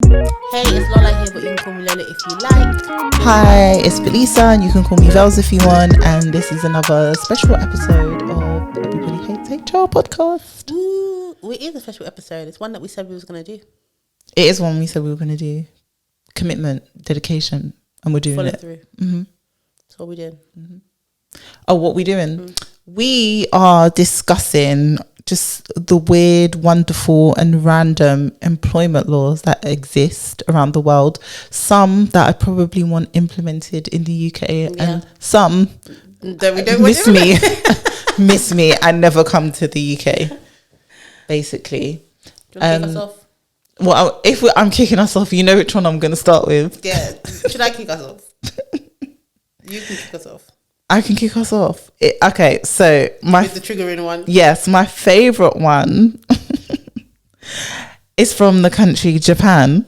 Hey, it's Lola here, but you can call me Lola if you like. Hi, it's Velisa, and you can call me Velisa if you want. And this is another special episode of the Everybody Hates HR podcast. Ooh, it is a special episode. It's one that we said we was going to do. It is one we said we were going to do. Commitment, dedication, and we're doing Follow it. through. Mm-hmm. That's what we're doing. Mm-hmm. Oh, what we doing? We are discussing just the weird, wonderful and random employment laws that exist around the world. Some that I probably want implemented in the UK and some that we don't miss me and never come to the UK, basically. Do you want to kick us off? Well, I'm kicking us off, you know which one I'm going to start with. Yeah. Should I kick us off? You can kick us off. I can kick us off. Okay, so with the triggering one. Yes, my favorite one is from the country Japan.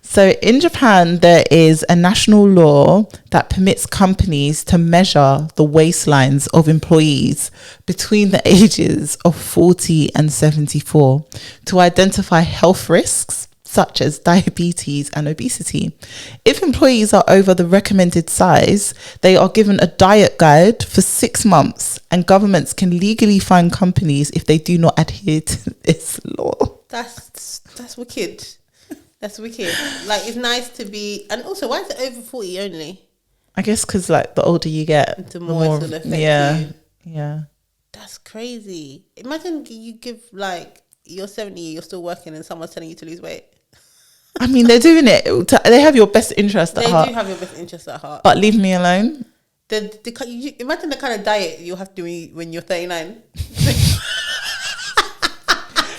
So in Japan, there is a national law that permits companies to measure the waistlines of employees between the ages of 40 and 74 to identify health risks such as diabetes and obesity. If employees are over the recommended size, they are given a diet guide for 6 months, and governments can legally fine companies if they do not adhere to this law. That's wicked. That's wicked. Like, it's nice to be... And also, why is it over 40 only? I guess because, like, the older you get, the more it's going to affect you. Yeah. That's crazy. Imagine you give, like, you're 70, you're still working, and someone's telling you to lose weight. I mean, they're doing it. They have your best interest at heart. They do have your best interest at heart. But leave me alone. Imagine the kind of diet you'll have to do when you're 39.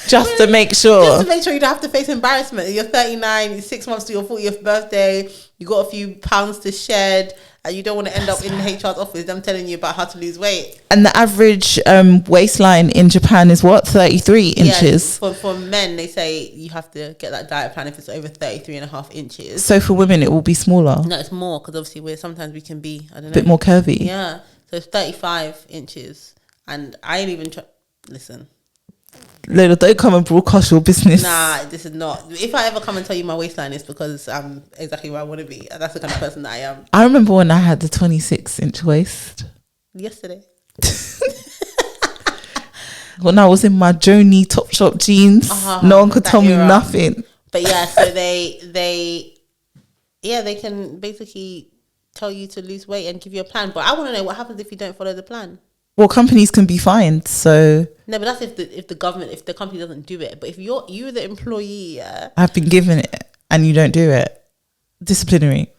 Just to make sure. Just to make sure you don't have to face embarrassment. You're 39, it's 6 months to your 40th birthday, you got a few pounds to shed, and you don't want to end up in HR's office, them telling you about how to lose weight. And the average waistline in Japan is what? 33 inches? For men, they say you have to get that diet plan if it's over 33.5 inches. So for women, it will be smaller? No, it's more, because obviously sometimes we can be, I don't know. A bit more curvy? Yeah. So it's 35 inches. And I ain't even... Listen... Lola, don't come and broadcast your business. Nah, this is not. If I ever come and tell you my waistline, it's because I'm exactly where I want to be. That's the kind of person that I am. I remember when I had the 26-inch waist. Yesterday. When I was in my Joni Topshop jeans, no one could tell me nothing. But yeah, so they can basically tell you to lose weight and give you a plan. But I want to know what happens if you don't follow the plan. Well, companies can be fined, so... No, but that's if the company doesn't do it. But if you're the employee... I've been given it and you don't do it. Disciplinary.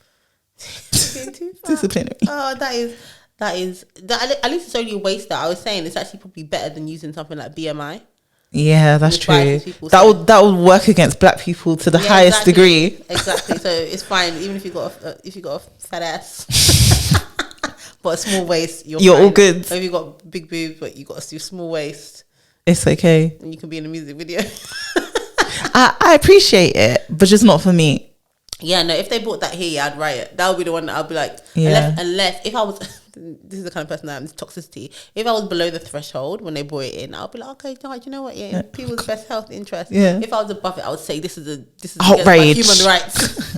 Disciplinary. Oh, that is... at least it's only a waste that I was saying. It's actually probably better than using something like BMI. Yeah, that's true. That would work against black people to the highest degree. Exactly. So it's fine, even if you got a fat ass. But a small waist, you're all good. So if you got big boobs, but you got a small waist, it's okay. And you can be in a music video. I appreciate it, but just not for me. Yeah, no. If they bought that here, I'd write it. That would be the one that I'd be like. Yeah. Unless if I was, this is the kind of person I am. This toxicity. If I was below the threshold when they brought it in, I'd be like, okay, no, you know what? Yeah, people's best health interest. Yeah. If I was above it, I would say this is outrage. Human rights.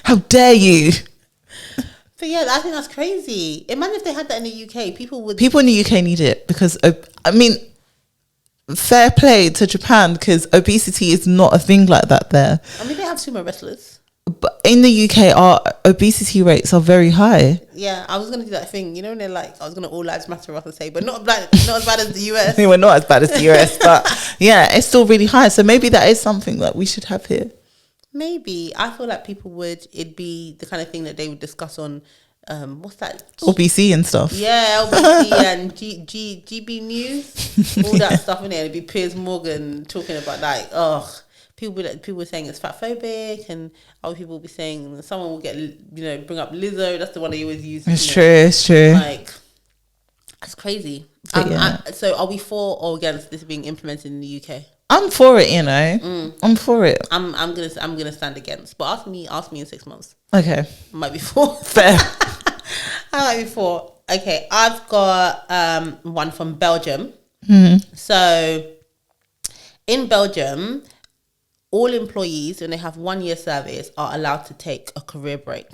How dare you? But yeah, I think that's crazy. Imagine if they had that in the UK. People in the UK need it because, I mean, fair play to Japan because obesity is not a thing like that there. I mean, they have sumo wrestlers. But in the UK, our obesity rates are very high. Yeah, I was going to do that thing. You know, when they're like, I was going to all lives matter and say, but not as bad as the US. We're not as bad as the US, but yeah, it's still really high. So maybe that is something that we should have here. Maybe. I feel like it'd be the kind of thing that they would discuss on, what's that? OBC and stuff. Yeah, OBC and GB News, all that stuff in there. It'd be Piers Morgan talking about like, people were saying it's fat phobic, and other people will be saying someone will bring up Lizzo. That's the one they always use. It's true. Like, that's crazy. So are we for or against this being implemented in the UK? I'm for it, I'm for it. I'm gonna stand against, but ask me in 6 months. Okay, I might be for. Fair. I might be for. Okay, I've got one from Belgium. Mm-hmm. So in Belgium, all employees, when they have 1 year service, are allowed to take a career break.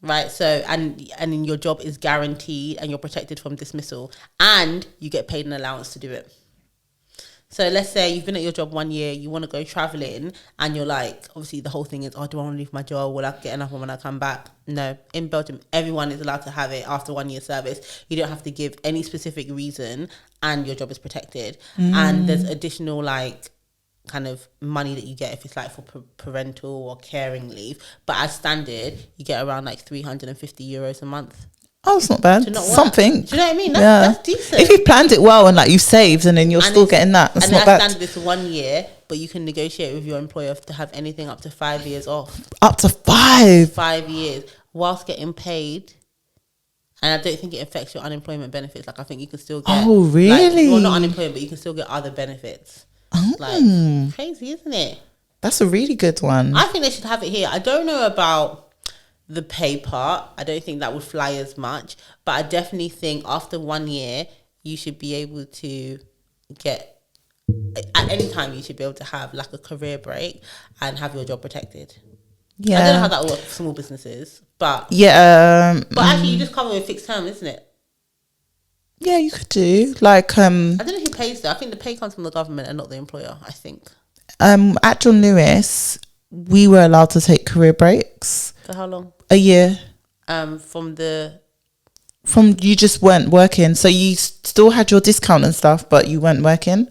Right, so and then your job is guaranteed and you're protected from dismissal and you get paid an allowance to do it. So let's say you've been at your job 1 year, you want to go traveling and you're like, obviously the whole thing is, oh, do I want to leave my job? Will I get enough when I come back? No, in Belgium, everyone is allowed to have it after 1 year service. You don't have to give any specific reason and your job is protected. And there's additional like kind of money that you get if it's like for parental or caring leave, but as standard you get around like 350 euros a month. Oh, it's not bad. Something. Do you know what I mean? That's decent. If you've planned it well and like you've saved and then you're still getting that, that's not bad. And standard is 1 year, but you can negotiate with your employer to have anything up to 5 years off. Up to 5 years whilst getting paid. And I don't think it affects your unemployment benefits. Like I think you can still get. Oh, really? Like, well, not unemployment, but you can still get other benefits. Oh. Like crazy, isn't it? That's a really good one. I think they should have it here. I don't know about the pay part. I don't think that would fly as much, but I definitely think after 1 year you should be able to get, at any time you should be able to have like a career break and have your job protected. Yeah, I don't know how that works for small businesses, but but actually you just cover a fixed term, isn't it? Yeah, you could do like I don't know who pays that. I think the pay comes from the government and not the employer, I think. At John Lewis we were allowed to take career breaks. For how long? A year. From you just weren't working, so you still had your discount and stuff, but you weren't working.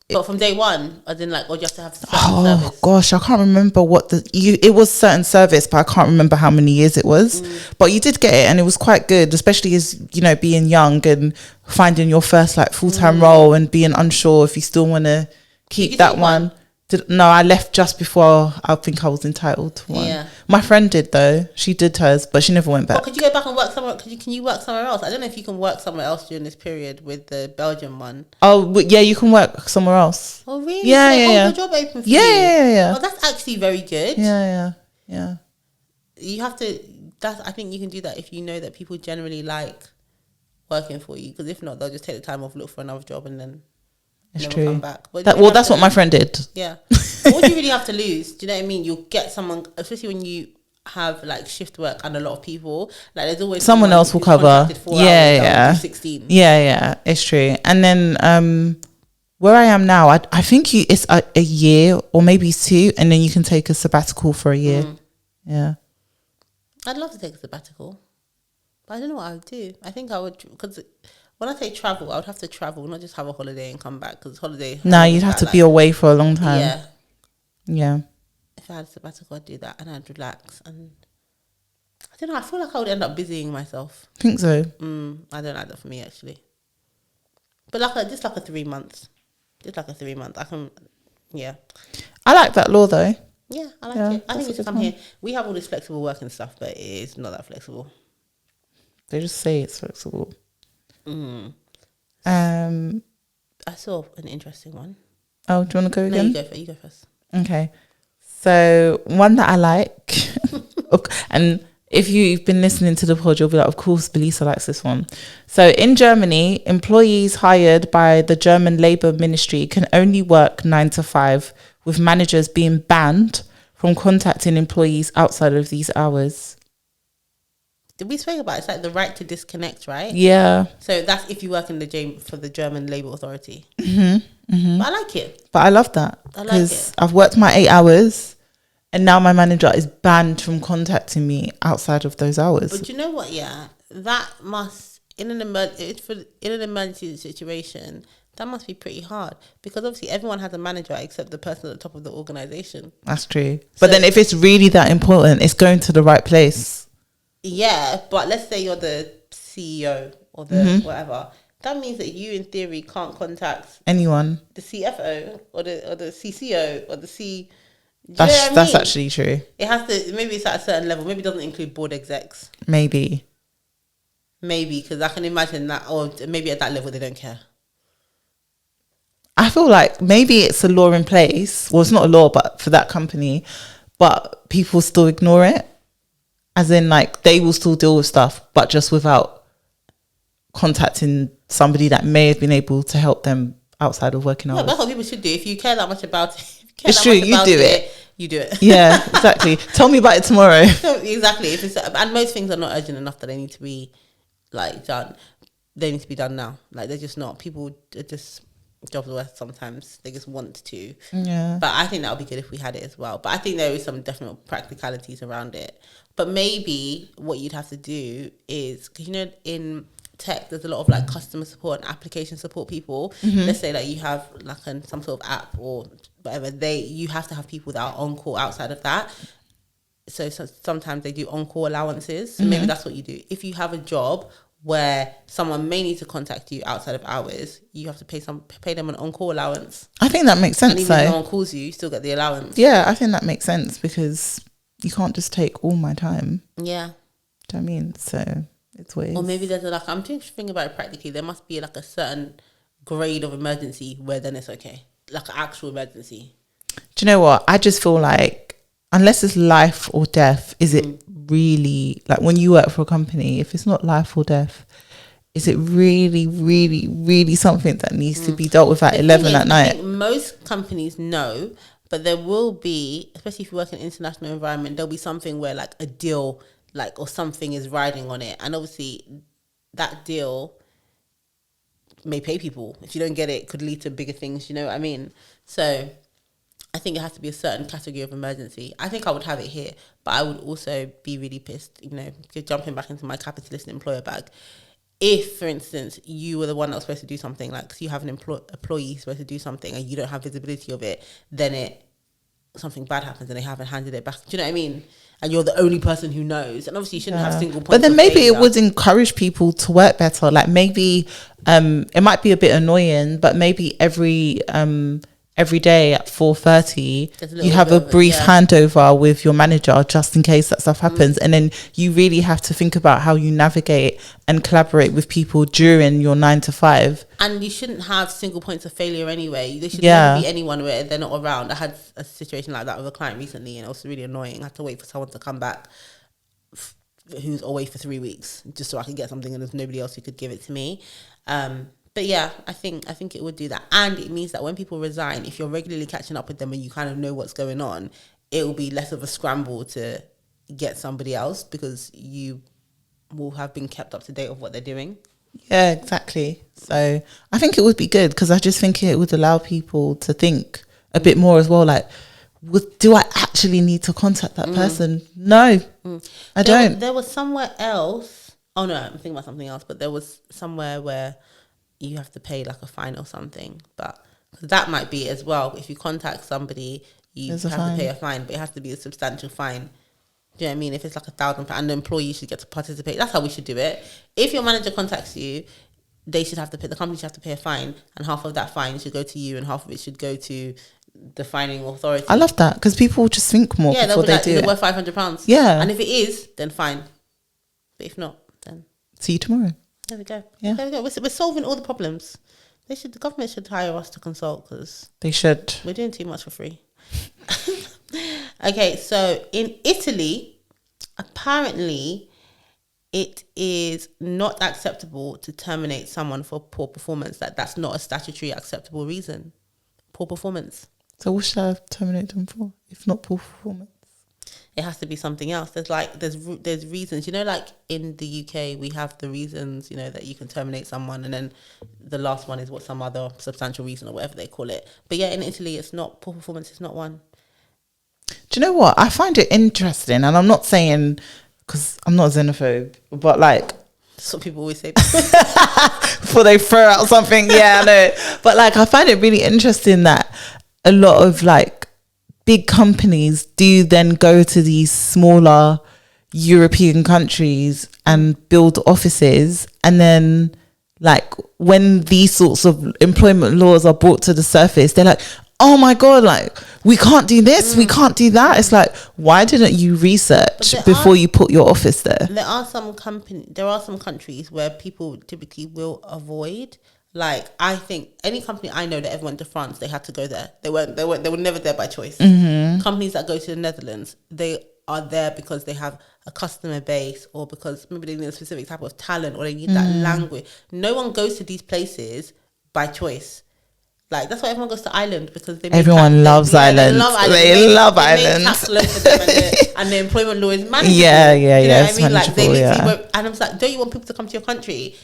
But from day one, as in like, or you have to have certain service? Gosh, I can't remember what it was certain service, but I can't remember how many years it was. But you did get it, and it was quite good, especially as being young and finding your first like full-time role and being unsure if you still want to keep that one. No, I left just before I think I was entitled to one. Yeah. My friend did though. She did hers, but she never went back. Well, could you go back and work somewhere? Can you work somewhere else? I don't know if you can work somewhere else during this period with the Belgian one. Oh, yeah, you can work somewhere else. Oh, really? Yeah, so yeah. Hold your job open for you. Yeah. Oh, that's actually very good. Yeah. You have to. I think you can do that if you know that people generally like working for you. Because if not, they'll just take the time off, look for another job, and then. It's true. Come back. That's what my friend did. Yeah. What do you really have to lose? Do you know what I mean? You'll get someone, especially when you have like shift work and a lot of people. Like there's always someone else will cover. Yeah. 16. Yeah. It's true. And then where I am now, I think it's a year or maybe 2, and then you can take a sabbatical for a year. Yeah. I'd love to take a sabbatical, but I don't know what I would do. I think I would, because when I say travel, I would have to travel, not just have a holiday and come back. Because holiday. No, you'd have to be away for a long time. Yeah. If I had a sabbatical, I'd do that and I'd relax. And I don't know. I feel like I would end up busying myself. Think so. I don't like that for me actually. But just like a 3 months, I can. Yeah. I like that law though. Yeah, I like it. I think it's come here. We have all this flexible work and stuff, but it is not that flexible. They just say it's flexible. I saw an interesting one. Oh, do you want to go again? No, you go first. Okay. So one that I like, and if you've been listening to the pod, you'll be like, of course, Velisa likes this one. So in Germany, employees hired by the German Labour Ministry can only work 9 to 5, with managers being banned from contacting employees outside of these hours. Did we speak about it? It's like the right to disconnect, right? Yeah. So that's if you work in for the German Labour Authority. But I like it. But I love that. Because I've worked my 8 hours and now my manager is banned from contacting me outside of those hours. But you know what? Yeah, that must, in an emergency situation, that must be pretty hard. Because obviously everyone has a manager except the person at the top of the organisation. That's true. But then if it's really that important, it's going to the right place. Yeah, but let's say you're the CEO or the whatever. That means that you, in theory, can't contact anyone, the CFO or the CCO or the C. That's actually true. It has to. Maybe it's at a certain level. Maybe it doesn't include board execs. Maybe, because I can imagine that, or maybe at that level they don't care. I feel like maybe it's a law in place. Well, it's not a law, but for that company, but people still ignore it. As in, like, they will still deal with stuff, but just without contacting somebody that may have been able to help them outside of working hours. Yeah, that's what people should do. If you care that much about it, care It's that true. much You about do it. you do it. Yeah, exactly. Tell me about it tomorrow. So, exactly. If it's and most things are not urgent enough that they need to be like done. They need to be done now. Like they're just not. People are just jobs worth sometimes. They just want to. Yeah. But I think that would be good if we had it as well. But I think there is some definite practicalities around it. But maybe what you'd have to do is, because you know in tech there's a lot of like customer support and application support people. Let's say that you have like some sort of app or whatever. You have to have people that are on call outside of that. So sometimes they do on-call allowances. So maybe that's what you do. If you have a job where someone may need to contact you outside of hours, you have to pay them an on-call allowance. I think that makes sense. And even if no one calls you, you still get the allowance. Yeah, I think that makes sense because you can't just take all my time. Yeah. Do you know what I mean? So it's weird. Or maybe there's I'm thinking about it practically. There must be like a certain grade of emergency where then it's okay. Like an actual emergency. Do you know what? I just feel like unless it's life or death, is it really, like when you work for a company, if it's not life or death, is it really, really, really something that needs to be dealt with at 11 at night? I think most companies know, but there will be, especially if you work in an international environment, there'll be something where like a deal, like, or something is riding on it. And obviously that deal may pay people. If you don't get it, it could lead to bigger things, you know what I mean? So I think it has to be a certain category of emergency. I think I would have it here, but I would also be really pissed, you know, jumping back into my capitalist employer bag. If, for instance, you were the one that was supposed to do something, like so you have an employee supposed to do something and you don't have visibility of it, then something bad happens and they haven't handed it back. Do you know what I mean? And you're the only person who knows. And obviously you shouldn't have single points. But then maybe failure. it would encourage people to work better. Like maybe it might be a bit annoying, but maybe every day at 4:30 you have a brief handover with your manager just in case that stuff happens, and then you really have to think about how you navigate and collaborate with people during your 9 to 5. And you shouldn't have single points of failure anyway. There should never be anyone where they're not around. I had a situation like that with a client recently and it was really annoying. I had to wait for someone to come back who's away for 3 weeks just so I could get something, and there's nobody else who could give it to me. But yeah, I think it would do that. And it means that when people resign, if you're regularly catching up with them and you kind of know what's going on, it will be less of a scramble to get somebody else because you will have been kept up to date of what they're doing. Yeah, exactly. So I think it would be good because I just think it would allow people to think a bit more as well. Like, do I actually need to contact that person? No, I don't. There was somewhere else. Oh no, I'm thinking about something else. But there was somewhere where you have to pay like a fine or something, but that might be as well. If you contact somebody, you have to pay a fine, but it has to be a substantial fine. Do you know what I mean? If it's like £1,000 and the employee should get to participate, that's how we should do it. If your manager contacts you, they should have to pay, the company should have to pay a fine, and half of that fine should go to you and half of it should go to the fining authority. I love that because people will just think more before they do it. They're worth £500. Yeah. And if it is, then fine. But if not, then see you tomorrow. There we go. Yeah. There we go. We're solving all the problems. The government should hire us to consult because they should. We're doing too much for free. Okay, so in Italy, apparently, it is not acceptable to terminate someone for poor performance. That's not a statutory acceptable reason. Poor performance. So what should I terminate them for if not poor performance? It has to be something else. There's reasons, you know, like in the UK we have the reasons, you know, that you can terminate someone, and then the last one is some other substantial reason or whatever they call it. But yeah, in Italy it's not, poor performance is not one. Do you know what? I find it interesting, and I'm not saying because I'm not xenophobe, but like that's what people always say before they throw out something. Yeah, I know. But like I find it really interesting that a lot of like big companies do then go to these smaller European countries and build offices, and then like when these sorts of employment laws are brought to the surface, they're like, oh my god, like we can't do this, we can't do that. It's like, why didn't you research before you put your office there? There are some countries where people typically will avoid. Like, I think any company I know that ever went to France, they had to go there. They were never there by choice. Companies that go to the Netherlands, they are there because they have a customer base, or because maybe they need a specific type of talent, or they need that language. No one goes to these places by choice. Like, that's why everyone goes to Ireland, because Everyone loves Ireland. They love Ireland. They love They Ireland. make tax low for them, and the employment law is manageable. Yeah, Do you know what it's I mean? Like, they manageable, literally won't, and I'm like, don't you want people to come to your country?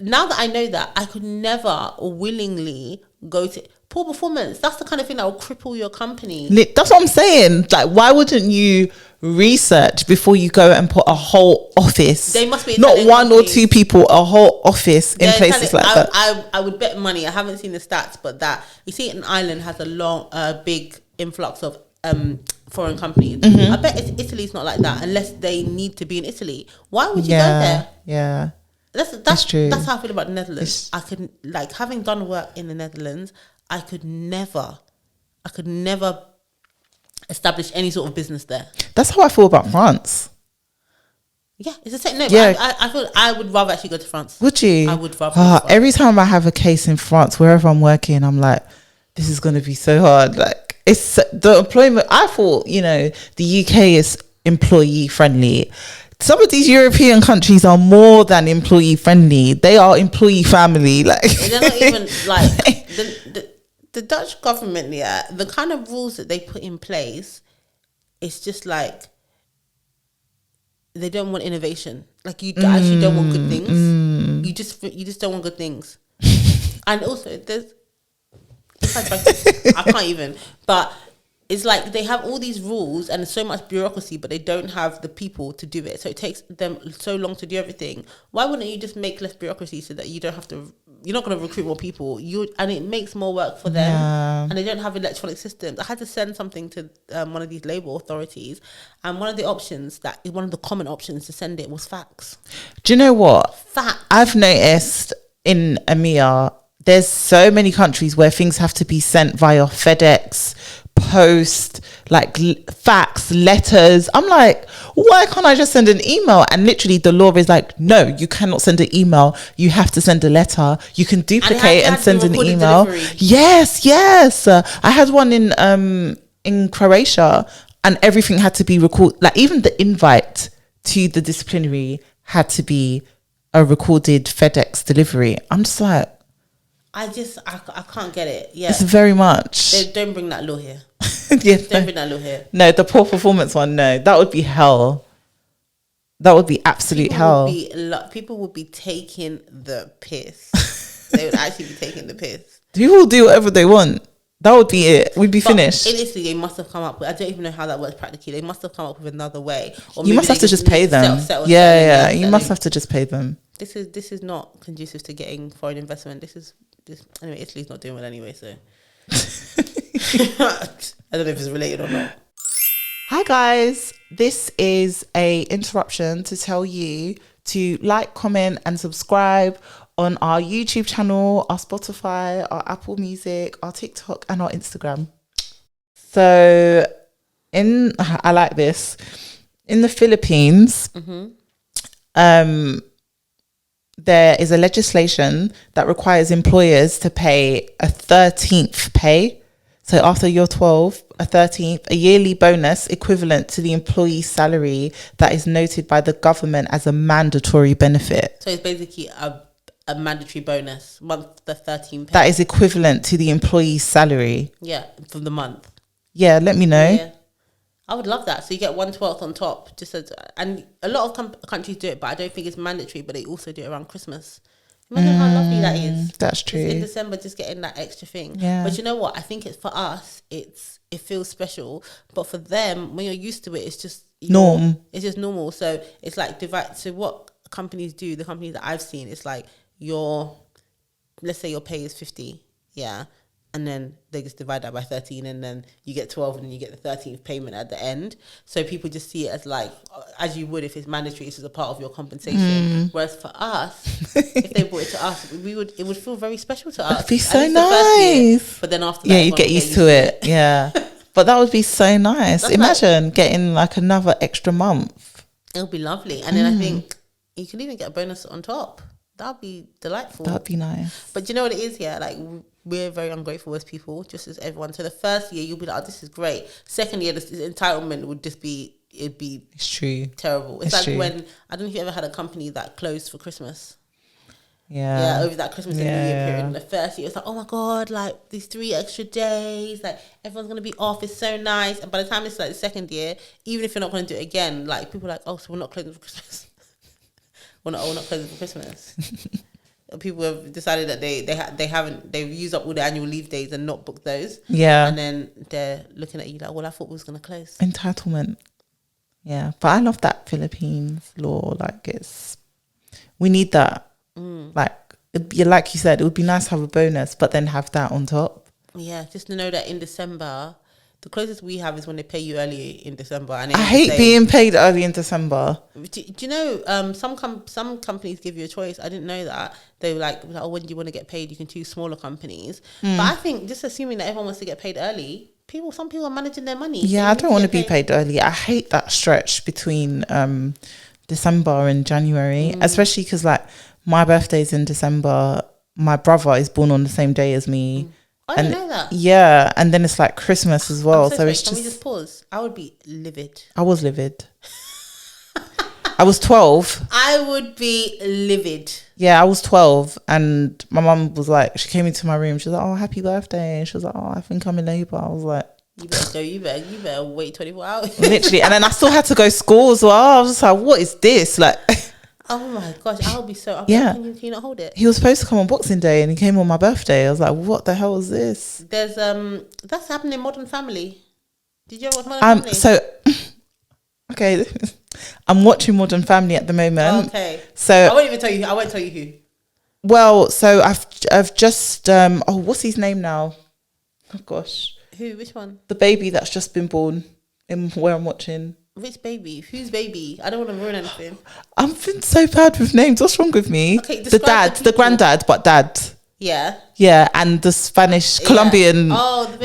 Now that I know that, I could never willingly go to poor performance. That's the kind of thing that will cripple your company. That's what I'm saying. Like, why wouldn't you research before you go and put a whole office? They must be not Italian one companies. or two people, a whole office in places like that. I would bet money. I haven't seen the stats, but that you see, an island has a big influx of foreign companies. I bet Italy's not like that unless they need to be in Italy. Why would you go there? Yeah. That's true. That's how I feel about the Netherlands. I could, like, having done work in the Netherlands, I could never establish any sort of business there. That's how I feel about France. Yeah, it's the same. No, Yeah. I feel I would rather actually go to France. Would you? I would rather. Go to France. Every time I have a case in France, wherever I'm working, I'm like, this is going to be so hard. Like, it's the employment. I thought, the UK is employee friendly. Some of these European countries are more than employee friendly. They are employee family. Like, they're not even like the Dutch government. Yeah, the kind of rules that they put in place, it's just like they don't want innovation. Like, you actually don't want good things. You just don't want good things. And also, I can't even. But it's like they have all these rules and so much bureaucracy, but they don't have the people to do it. So it takes them so long to do everything. Why wouldn't you just make less bureaucracy so that you don't have to? You're not going to recruit more people. And it makes more work for them. Yeah. And they don't have electronic systems. I had to send something to one of these labour authorities, and one of the common options to send it was fax. do you know what? Fax. I've noticed in EMEA, there's so many countries where things have to be sent via FedEx, post, like fax, letters. I'm like, why can't I just send an email? And literally the law is like, no, you cannot send an email. You have to send a letter. You can duplicate and send an email. Delivery. Yes. I had one in Croatia, and everything had to be recorded. Like, even the invite to the disciplinary had to be a recorded FedEx delivery. I'm just like, I can't get it. Yeah. it's very much. Don't bring that law here. Yeah, Don't bring that law here. no, the poor performance one, no, that would be hell. That would be absolute hell. People would be taking the piss. They would actually be taking the piss. People will do whatever they want. That would be it. We'd be finished. In Italy, they must have come up with, I don't even know how that works practically. They must have come up with another way. Or You must have to just pay them. You must have to just pay them. This is not conducive to getting foreign investment. Anyway, Italy's not doing well anyway, so I don't know if it's related or not. Hi guys, this is a interruption to tell you to like, comment and subscribe on our YouTube channel, our Spotify, our Apple Music, our TikTok and our Instagram. So I like this. In the Philippines, there is a legislation that requires employers to pay a 13th pay. So after you're 12, a 13th, a yearly bonus equivalent to the employee's salary that is noted by the government as a mandatory benefit. So it's basically a mandatory bonus, the 13 pay. That is equivalent to the employee's salary. Yeah, for the month. Yeah, let me know. Yeah. I would love that. So you get 1/12 on top, and a lot of countries do it, but I don't think it's mandatory. But they also do it around Christmas. Imagine how lovely that is. That's true. Just in December, just getting that extra thing. Yeah. But you know what? I think it's for us. It feels special, but for them, when you're used to it, it's just norm. It's just normal. So it's like divide. So what companies do? The companies that I've seen, it's like let's say your pay is 50, yeah. And then they just divide that by 13, and then you get 12, and then you get the 13th payment at the end. So people just see it as like, as you would if it's mandatory, it's just a part of your compensation. Whereas for us, if they brought it to us, it would feel very special to us. It'd be so nice. But then after that, yeah, you get used to it. Yeah, but that would be so nice. That's Imagine getting like another extra month. It'll be lovely, and then I think you can even get a bonus on top. That'd be delightful. That'd be nice. But you know what it is, yeah? Like, we're very ungrateful as people, just as everyone. So the first year, you'll be like, oh, this is great. Second year, this entitlement would just be, it's true. Terrible. It's like true. When, I don't know if you ever had a company that closed for Christmas. Yeah. Over that Christmas and New Year period. And the first year, it was like, oh my God, like these 3 extra days, like everyone's going to be off. It's so nice. And by the time it's like the second year, even if you're not going to do it again, like people are like, oh, so we're not closing for Christmas. we're not closing for Christmas. People have decided that they've used up all the annual leave days and not booked those. Yeah. And then they're looking at you like, well, I thought we was going to close. Entitlement. Yeah. But I love that Philippines law. Like we need that. Like you said, it would be nice to have a bonus, but then have that on top. Yeah, just to know that in December, the closest we have is when they pay you early in December. And I hate being paid early in December. Do you know, some companies give you a choice. I didn't know that. They were like, oh, when do you want to get paid? You can choose smaller companies. But I think just assuming that everyone wants to get paid early, some people are managing their money. Yeah, I don't want to be paid early. I hate that stretch between December and January, especially because like my birthday's in December. My brother is born on the same day as me. I didn't know that. Yeah, and then it's like Christmas as well. So it's Can we just pause? I would be livid. I was livid. I was 12. I would be livid. Yeah, I was 12, and my mum was like, she came into my room. She was like, "Oh, happy birthday!" And she was like, "Oh, I think I'm in labour." I was like, "You better go. You better wait 24 hours." Literally, and then I still had to go to school as well. I was just like, "What is this?" Like. Oh my gosh, I'll be so... Yeah. Can you not hold it? He was supposed to come on Boxing Day and he came on my birthday. I was like, what the hell is this? There's that's happening in Modern Family. Did you ever watch Modern Family? So okay, I'm watching Modern Family at the moment. Okay. So I won't tell you who. Well, so I've just what's his name now? Oh gosh. Who? Which one? The baby that's just been born in where I'm watching. Which baby? Whose baby? I don't want to ruin anything. I'm feeling so bad with names. What's wrong with me? Okay, the dad, the granddad, but dad. Yeah. Yeah, and the Spanish Colombian. Oh,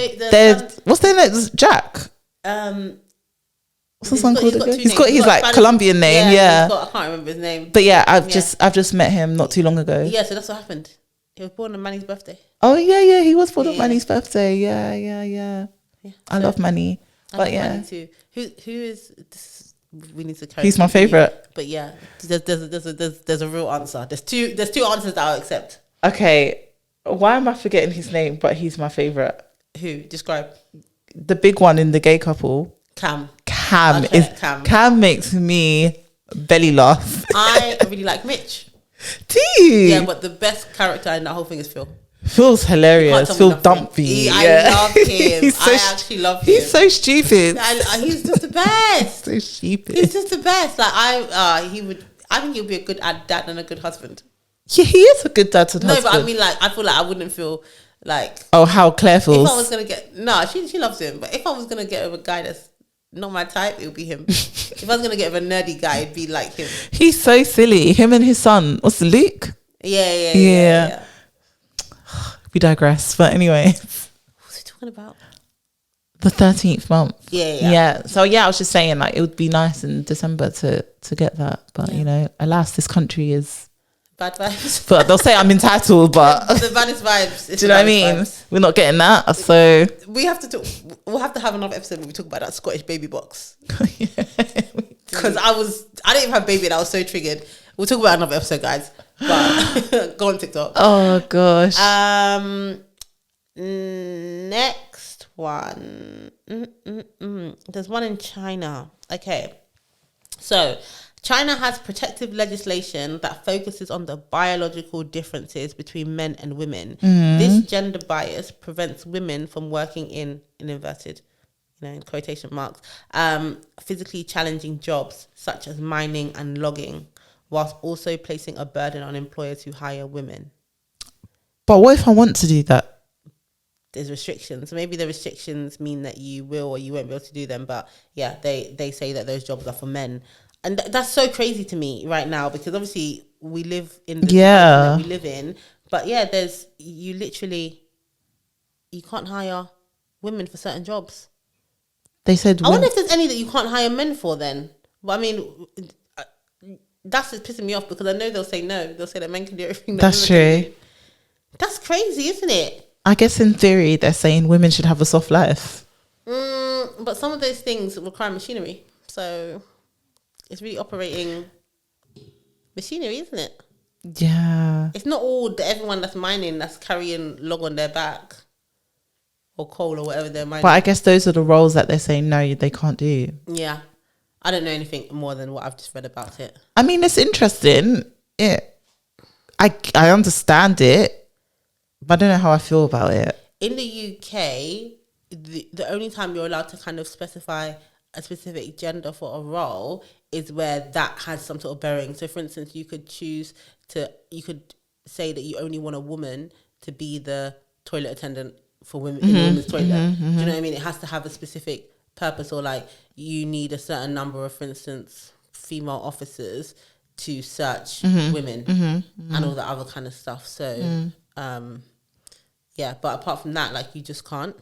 what's their name? Jack. What's the son called again? He's got his like Colombian name. Yeah. I can't remember his name. But yeah, I've just met him not too long ago. Yeah, so that's what happened. He was born on Manny's birthday. Oh yeah, he was born on Manny's birthday. Yeah. I love Manny. But yeah. Manny too. Who is this? We need to carry. He's my favorite. But yeah, there's a real answer. There's two answers that I'll accept. Okay, why am I forgetting his name? But he's my favorite. Who? Describe. The big one in the gay couple. Cam makes me belly laugh. I really like Mitch. Dude. Yeah, but the best character in that whole thing is Phil. Phil's hilarious. Phil Dumpy. I love him. I actually love him. He's so stupid. He's just the best. So stupid. He's just the best. Like I think he'll be a good dad and a good husband. Yeah, he is a good dad and husband. No, but I mean, like, I feel like I wouldn't feel like... Oh, how Claire feels. If I was going to get... No, she loves him. But if I was going to get with a guy that's not my type, it would be him. If I was going to get with a nerdy guy, it'd be like him. He's so silly. Him and his son. What's it, Luke? Yeah. We digress. But anyway. What was he talking about? The 13th month. Yeah. So yeah, I was just saying, like, it would be nice in December to get that. But, you know, alas, this country is... Bad vibes. But they'll say I'm entitled, but... the baddest vibes. Do you know what I mean? Vibes. We're not getting that, so... We have to talk... We'll have to have another episode where we talk about that Scottish baby box. Because I didn't even have baby and I was so triggered. We'll talk about another episode, guys. But go on TikTok. Oh, gosh. Next one. There's one in China. Okay. So... China has protective legislation that focuses on the biological differences between men and women. This gender bias prevents women from working in inverted, in quotation marks, physically challenging jobs such as mining and logging, whilst also placing a burden on employers who hire women. But what if I want to do that? There's restrictions. Maybe the restrictions mean that you will or you won't be able to do them. But yeah, they say that those jobs are for men. And that's so crazy to me right now because obviously we live in the time that we live in. But yeah, you can't hire women for certain jobs. They said... I wonder if there's any that you can't hire men for then. But I mean, that's just pissing me off because I know they'll say no. They'll say that men can do everything that that's women true. can do. That's crazy, isn't it? I guess in theory, they're saying women should have a soft life. But some of those things require machinery. So... It's really operating machinery, isn't it? Yeah. It's not all everyone that's mining that's carrying log on their back or coal or whatever they're mining. But I guess those are the roles that they're saying no, they can't do. Yeah. I don't know anything more than what I've just read about it. I mean, it's interesting. I understand it, but I don't know how I feel about it. In the UK, the only time you're allowed to kind of specify a specific gender for a role is where that has some sort of bearing. So, for instance, you could say that you only want a woman to be the toilet attendant for women in the women's toilet. Do you know what I mean? It has to have a specific purpose, or like you need a certain number of, for instance, female officers to search women and all that other kind of stuff. So, yeah, but apart from that, like, you just can't.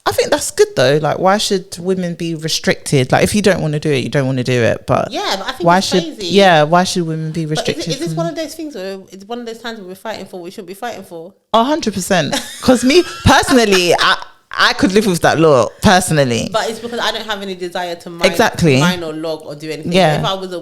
I think that's good though. Like, why should women be restricted? Like, if you don't want to do it, you don't want to do it. But yeah, but I think it's crazy. Why should women be restricted? But is this one of those things where it's one of those times we're fighting for we shouldn't be fighting for? 100%. Because me personally, I could live with that law personally. But it's because I don't have any desire to mine or log or do anything. Yeah. If I was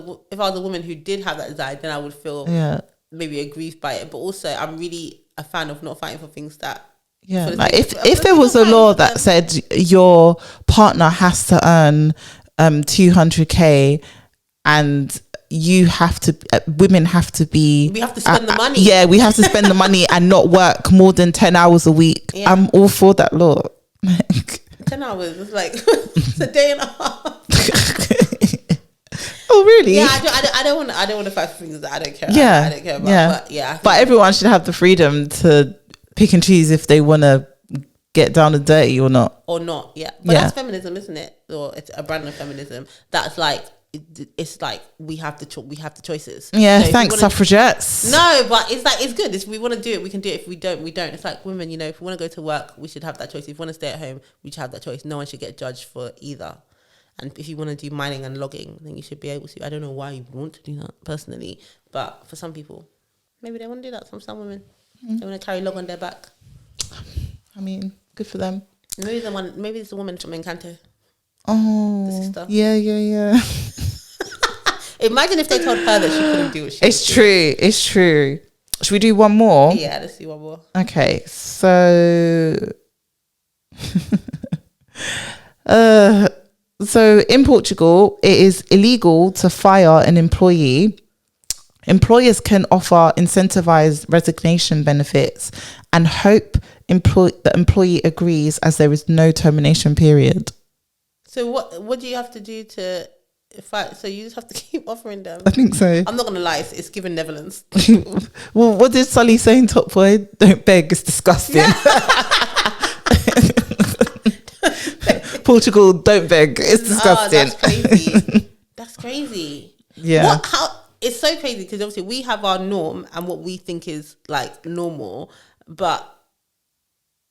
a woman who did have that desire, then I would feel maybe aggrieved by it. But also, I'm really a fan of not fighting for things that. Yeah, like if there was a law that said your partner has to earn 200k and you have to, women have to be, we have to spend the money. Yeah, we have to spend the money and not work more than 10 hours a week. Yeah. I'm all for that law. 10 hours, it's like it's a day and a half. Oh really? Yeah, I don't want to fight for things that I don't care. Yeah, I don't care about. Yeah, but everyone should have the freedom to pick and choose if they want to get down and dirty or not. Yeah. But that's feminism, isn't it? Or it's a brand of feminism. That's like, it's like we have the choices. Yeah, so thanks suffragettes. No, but it's like, it's good. If we want to do it, we can do it. If we don't, we don't. It's like women, you know, if we want to go to work, we should have that choice. If we want to stay at home, we should have that choice. No one should get judged for either. And if you want to do mining and logging, then you should be able to. I don't know why you would want to do that personally, but for some people, maybe they want to do that. Some women. They want to carry log on their back. I mean, good for them. Maybe it's the woman from Encanto. Oh, the sister. Yeah. Imagine if they told her that she couldn't do what she It's true. Should we do one more? Yeah, let's do one more. Okay, so so in Portugal, it is illegal to fire an employee. Employers can offer incentivized resignation benefits and hope the employee agrees, as there is no termination period. So what do you have to do to fight? So you just have to keep offering them? I think so. I'm not going to lie, it's given Netherlands. Well, what did Sully say in Top Boy? Don't beg, it's disgusting. Portugal, don't beg, it's disgusting. That's crazy. That's crazy. Yeah. It's so crazy because obviously we have our norm and what we think is like normal, but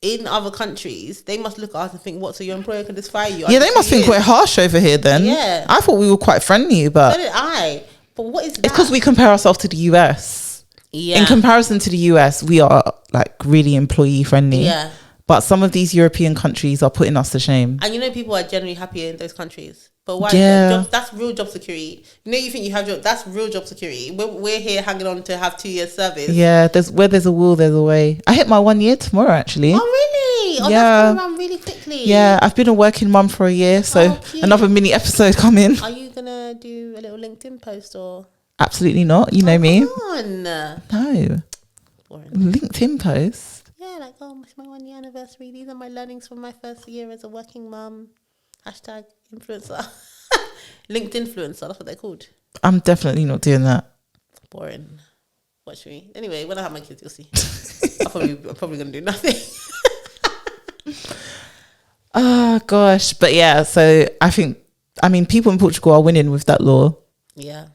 in other countries they must look at us and think, what, so your employer can just fire you? Yeah, they must think we're harsh over here then. Yeah. I thought we were quite friendly, but so did I. But what is that? It's because we compare ourselves to the US. Yeah. In comparison to the US, we are like really employee friendly. Yeah. But some of these European countries are putting us to shame. And you know, people are generally happier in those countries. But why? Yeah. That's real job security. You know, you think you have that's real job security. We're here hanging on to have 2 years service. Yeah, where there's a will, there's a way. I hit my 1 year tomorrow, actually. Oh, really? Oh, yeah. That's coming around really quickly. Yeah, I've been a working mum for a year, so another mini episode coming. Are you going to do a little LinkedIn post or? Absolutely not. You know me. Come on. No. Boring. LinkedIn post? Yeah, like, oh, it's my 1 year anniversary. These are my learnings from my first year as a working mum. Hashtag influencer. LinkedIn influencer, that's what they're called. I'm definitely not doing that. Boring. Watch me. Anyway, when I have my kids, you'll see. I'm probably going to do nothing. Oh, gosh. But yeah, so I mean, people in Portugal are winning with that law. Yeah.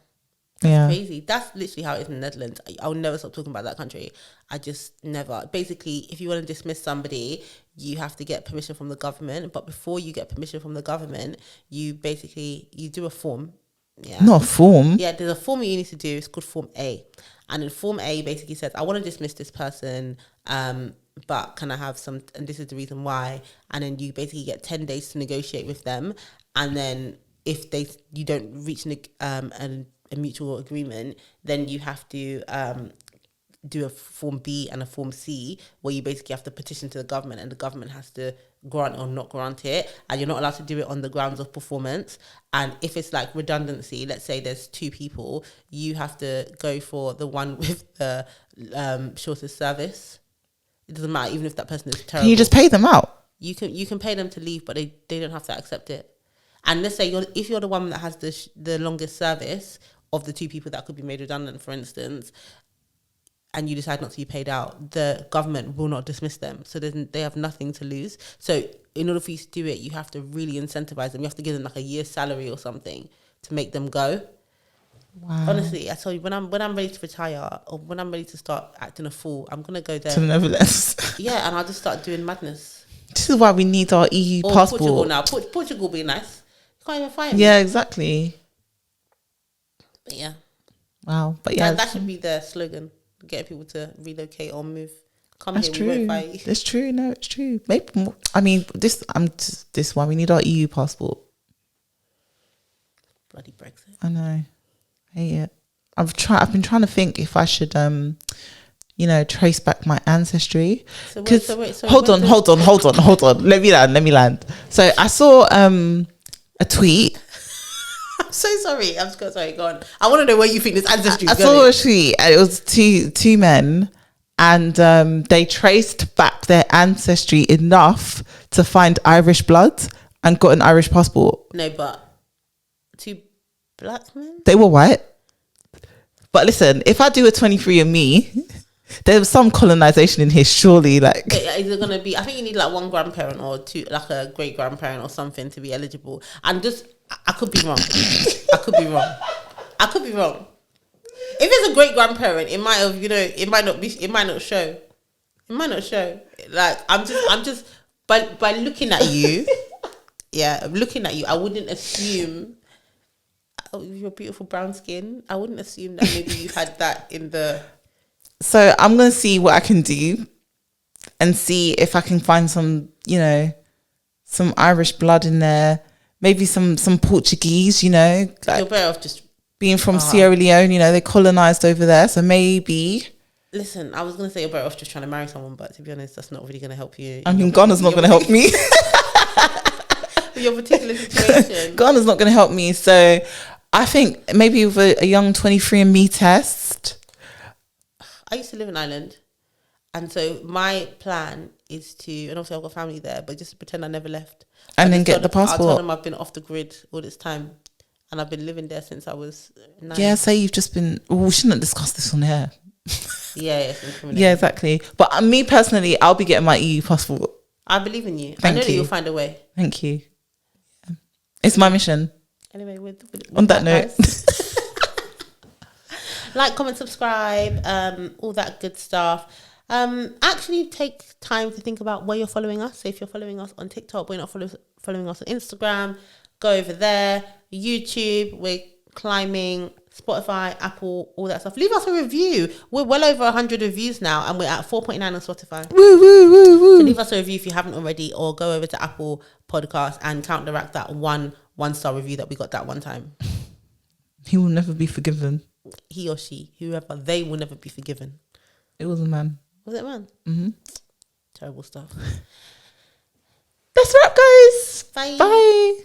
Yeah. Crazy. That's literally how it is in the Netherlands. I'll never stop talking about that country. I just never. Basically, if you want to dismiss somebody, you have to get permission from the government. But before you get permission from the government, you do a form. Yeah. Not a form. Yeah, there's a form you need to do. It's called Form A. And in Form A basically says, I want to dismiss this person, but can I have some, and this is the reason why. And then you basically get 10 days to negotiate with them. And then if you don't reach a mutual agreement, then you have to do a Form B and a Form C, where you basically have to petition to the government, and the government has to grant or not grant it, and you're not allowed to do it on the grounds of performance. And if it's like redundancy, let's say there's 2 people, you have to go for the one with the shortest service. It doesn't matter, even if that person is terrible. Can you just pay them out? You can pay them to leave, but they don't have to accept it. And let's say if you're the one that has the longest service of the 2 people that could be made redundant, for instance, and you decide not to be paid out, the government will not dismiss them. So they have nothing to lose. So in order for you to do it, you have to really incentivize them. You have to give them like a year's salary or something to make them go. Wow. Honestly, I tell you, when I'm ready to retire, or when I'm ready to start acting a fool, I'm gonna go there To the Netherlands. Yeah, and I'll just start doing madness. This is why we need our EU or passport. Portugal now. Portugal be nice. You can't even find Yeah, me. exactly. But yeah. Wow. But yeah, that should be the slogan. Get people to relocate or move. Come that's here, true. we won't fight you. That's true. No, it's true. Maybe I mean this. This one. We need our EU passport. Bloody Brexit. I know. I hate it. I've been trying to think if I should trace back my ancestry. So hold on. Let me land. So I saw a tweet. I'm so sorry. Sorry, go on. I want to know where you think this ancestry is I saw a tweet, and it was two men, and they traced back their ancestry enough to find Irish blood and got an Irish passport. No, but 2 black men? They were white. But listen, if I do a 23andMe, there's some colonization in here, surely. Like, is it gonna be? I think you need like 1 grandparent or 2, like a great grandparent or something to be eligible. And I could be wrong. I could be wrong. If it's a great grandparent, it might have, it might not show. Like I'm just by looking at you, I wouldn't assume. Oh, your beautiful brown skin. I wouldn't assume that maybe you had that in the. So I'm gonna see what I can do, and see if I can find some Irish blood in there. Maybe some Portuguese. Like, you're better off just being from Sierra Leone. They colonized over there, so maybe. Listen, I was gonna say you're better off just trying to marry someone, but to be honest, that's not really gonna help you. I mean, Ghana's not gonna help me. Your particular situation. Ghana's not gonna help me, so I think maybe with a young 23andMe test. I used to live in Ireland, and so my plan is to, and obviously I've got family there, but just pretend I never left. And then get the passport. I'll tell them I've been off the grid all this time, and I've been living there since I was 9. Yeah, say you've just been. Well, we shouldn't discuss this on here. Yeah, yeah, exactly. But me personally, I'll be getting my EU passport. I believe in you. Thank I know you. that you'll find a way. Thank you. It's my mission. Anyway, with on that note. Like, comment, subscribe, all that good stuff. Actually take time to think about where you're following us. So if you're following us on TikTok, but you're not following us on Instagram, go over there. YouTube, we're climbing. Spotify, Apple, all that stuff. Leave us a review. We're well over 100 reviews now, and we're at 4.9 on Spotify. Woo. So leave us a review if you haven't already, or go over to Apple Podcast and counteract that one-star review that we got that one time. He will never be forgiven. He or she, whoever, they will never be forgiven. It was a man. Was it a man? Mm-hmm. Terrible stuff. That's a wrap, guys. Bye. Bye.